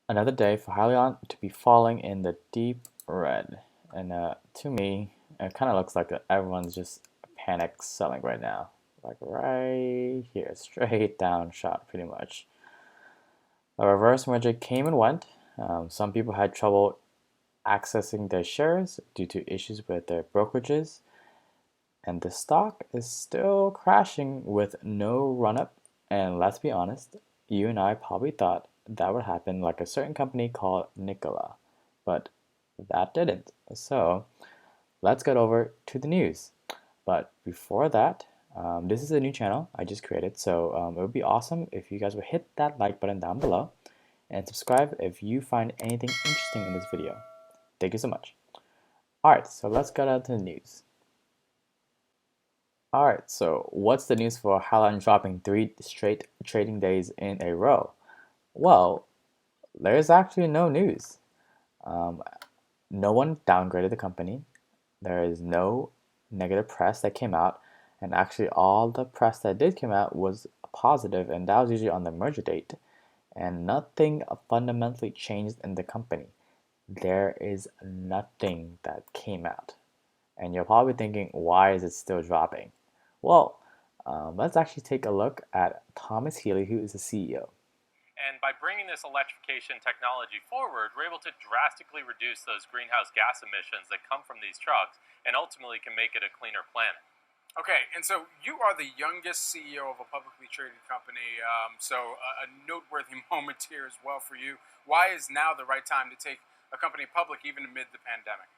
Another day for Hyliion to be falling in the deep red. And to me, it kind of looks like everyone's just panic selling right now. Like right here, straight down shot pretty much. A reverse merger came and went. Some people had trouble accessing their shares due to issues with their brokerages. And the stock is still crashing with no run up. And let's be honest, you and I probably thought that would happen like a certain company called Nikola, but that didn't. So let's get over to the news. But before that, this is a new channel I just created, so it would be awesome if you guys would hit that like button down below and subscribe if you find anything interesting in this video. Thank you so much. Alright, so let's get out to the news. Alright, so what's the news for Hyliion dropping 3 straight trading days in a row? Well, there's actually no news. Um, no one downgraded the company. There is no negative press that came out, and actually all the press that did come out was positive, and that was usually on the merger date, and nothing fundamentally changed in the company. There is nothing that came out. And you're probably thinking, why is it still dropping? Well, let's actually take a look at Thomas Healy, who is the CEO. And by bringing this electrification technology forward, we're able to drastically reduce those greenhouse gas emissions that come from these trucks and ultimately can make it a cleaner planet. Okay, and so you are the youngest CEO of a publicly traded company, so a noteworthy moment here as well for you. Why is now the right time to take a company public even amid the pandemic?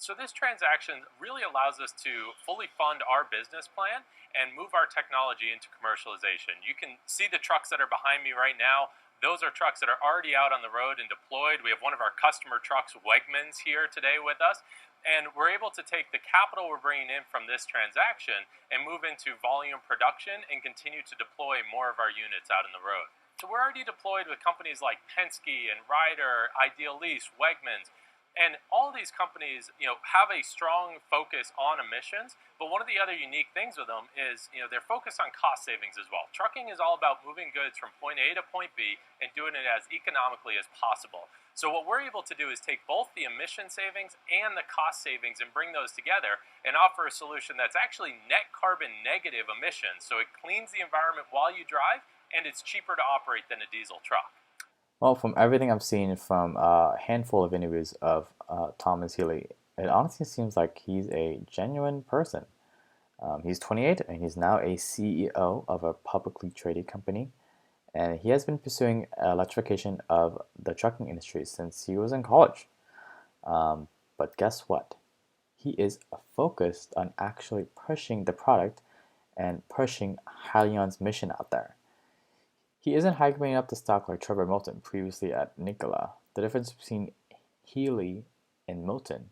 So this transaction really allows us to fully fund our business plan and move our technology into commercialization. You can see the trucks that are behind me right now. Those are trucks that are already out on the road and deployed. We have one of our customer trucks, Wegmans, here today with us. And we're able to take the capital we're bringing in from this transaction and move into volume production and continue to deploy more of our units out in the road. So we're already deployed with companies like Penske and Ryder, Ideal Lease, Wegmans. And all these companies, have a strong focus on emissions, but one of the other unique things with them is, they're focused on cost savings as well. Trucking is all about moving goods from point A to point B and doing it as economically as possible. So what we're able to do is take both the emission savings and the cost savings and bring those together and offer a solution that's actually net carbon negative emissions. So it cleans the environment while you drive, and it's cheaper to operate than a diesel truck. Well, from everything I've seen from a handful of interviews of Thomas Healy, it honestly seems like he's a genuine person. He's 28 and he's now a CEO of a publicly traded company. And he has been pursuing electrification of the trucking industry since he was in college. But guess what? He is focused on actually pushing the product and pushing Hyliion's mission out there. He isn't hyping up the stock like Trevor Milton previously at Nikola. The difference between Healy and Milton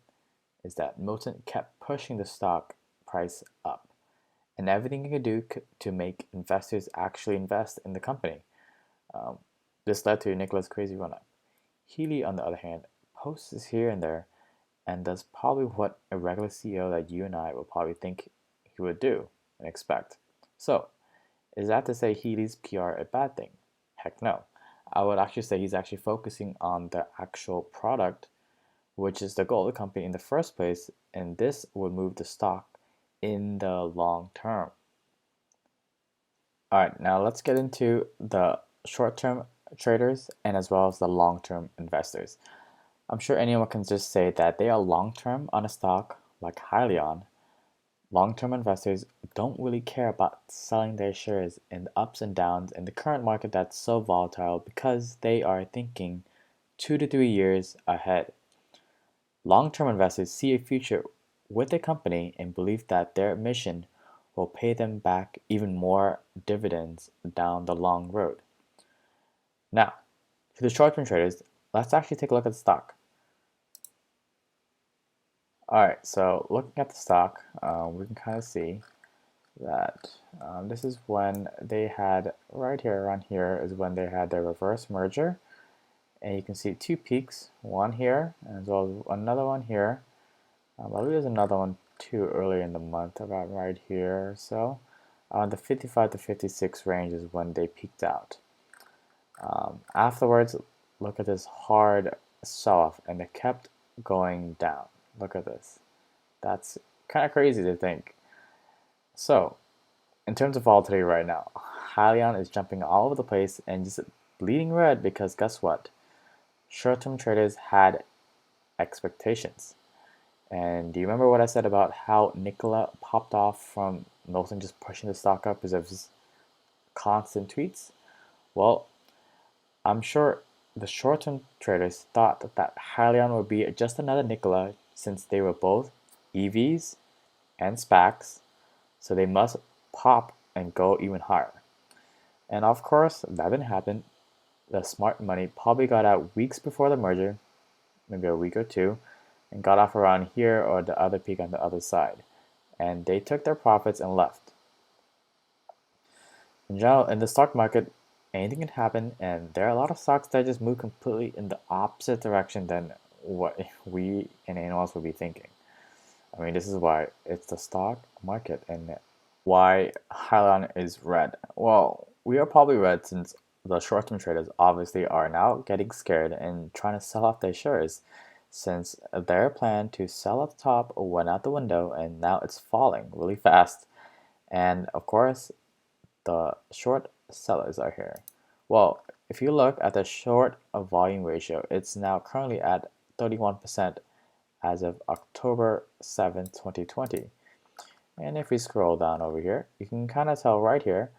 is that Milton kept pushing the stock price up and everything he could do to make investors actually invest in the company. This led to Nikola's crazy run-up. Healy, on the other hand, posts here and there and does probably what a regular CEO like you and I would probably think he would do and expect. So, is that to say Healy's PR a bad thing? Heck no. I would actually say he's actually focusing on the actual product, which is the goal of the company in the first place, and this would move the stock in the long term. All right, now let's get into the short-term traders and as well as the long-term investors. I'm sure anyone can just say that they are long-term on a stock like Hyliion. Long-term investors don't really care about selling their shares in the ups and downs in the current market that's so volatile because they are thinking 2 to 3 years ahead. Long-term investors see a future with a company and believe that their mission will pay them back even more dividends down the long road. Now, to the short-term traders, let's actually take a look at the stock. Alright, so looking at the stock, we can kind of see that this is when they had, right here, around here, is when they had their reverse merger. And you can see 2 peaks, one here, as well as another one here. I believe there's another one too earlier in the month, about right here or so. The 55 to 56 range is when they peaked out. Afterwards, look at this hard sell-off, and it kept going down. Look at this. That's kind of crazy to think. So, in terms of volatility right now, Hyliion is jumping all over the place and just bleeding red because guess what? Short-term traders had expectations. And do you remember what I said about how Nikola popped off from Milton just pushing the stock up because of his constant tweets? Well, I'm sure the short-term traders thought that Hyliion would be just another Nikola since they were both EVs and SPACs, so they must pop and go even higher. And of course, that didn't happen. The smart money probably got out weeks before the merger, maybe a week or two, and got off around here or the other peak on the other side. And they took their profits and left. In general, in the stock market, anything can happen, and there are a lot of stocks that just move completely in the opposite direction than what we and anyone else would be thinking. I mean, this is why it's the stock market and why Hyliion is red. Well, we are probably red since the short-term traders obviously are now getting scared and trying to sell off their shares since their plan to sell at the top went out the window and now it's falling really fast. And of course, the short sellers are here. Well, if you look at the short volume ratio, it's now currently at 31% as of October 7th, 2020. And if we scroll down over here, you can kind of tell right here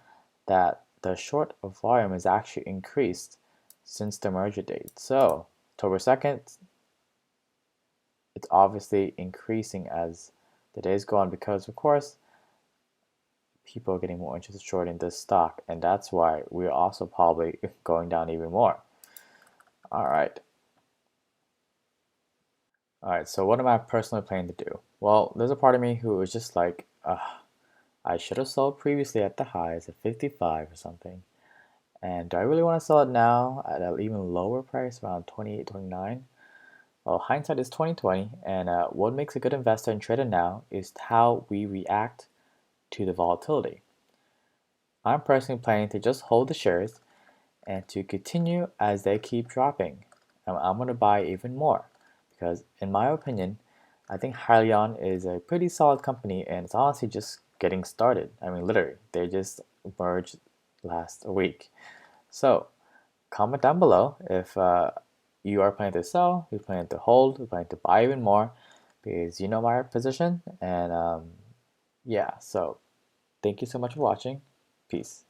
that the short volume is actually increased since the merger date. So October 2nd, it's obviously increasing as the days go on because, of course, people are getting more interested shorting this stock, and that's why we're also probably going down even more. All right. So what am I personally planning to do? Well, there's a part of me who is just like, I should have sold previously at the highs at 55 or something. And do I really want to sell it now at an even lower price, around 28, 29? Well, hindsight is 2020, and what makes a good investor and trader now is how we react to the volatility. I'm personally planning to just hold the shares and to continue as they keep dropping. And I'm going to buy even more because, in my opinion, I think Hyliion is a pretty solid company and it's honestly just getting started. I mean, literally, they just merged last week. So, comment down below if you are planning to sell, you're planning to hold, you're planning to buy even more because you know my position. And yeah, so thank you so much for watching. Peace.